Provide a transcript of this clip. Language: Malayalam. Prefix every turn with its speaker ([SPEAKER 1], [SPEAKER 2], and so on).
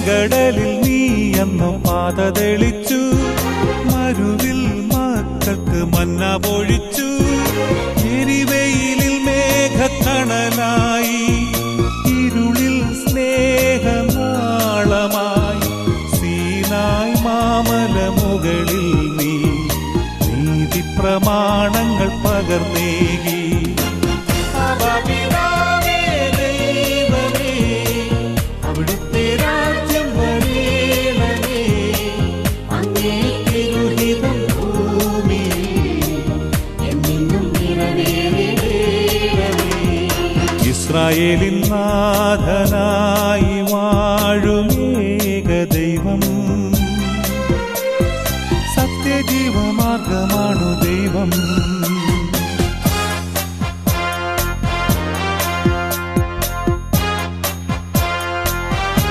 [SPEAKER 1] ചെങ്കടലിൽ നീ അന്നു പാത തെളിച്ചു, മരുവിൽ മക്കൾക്ക് മന്ന പൊഴിച്ചു. എരിവെയിലിൽ മേഘക്കണലായി, ഇരുളിൽ സ്നേഹനാളമായി. സീനായ് മാമല മുകളിൽ നീ നീതി പ്രമാണങ്ങൾ പകർന്നേകി. അവിടുത്തെ രാജ്യം വരേണമേ, അങ്ങേ തിരുഹിതം ഭൂമിയിൽ എന്നും നിറവേറേണമേ. ഇസ്രായേലിൻ നാഥനാ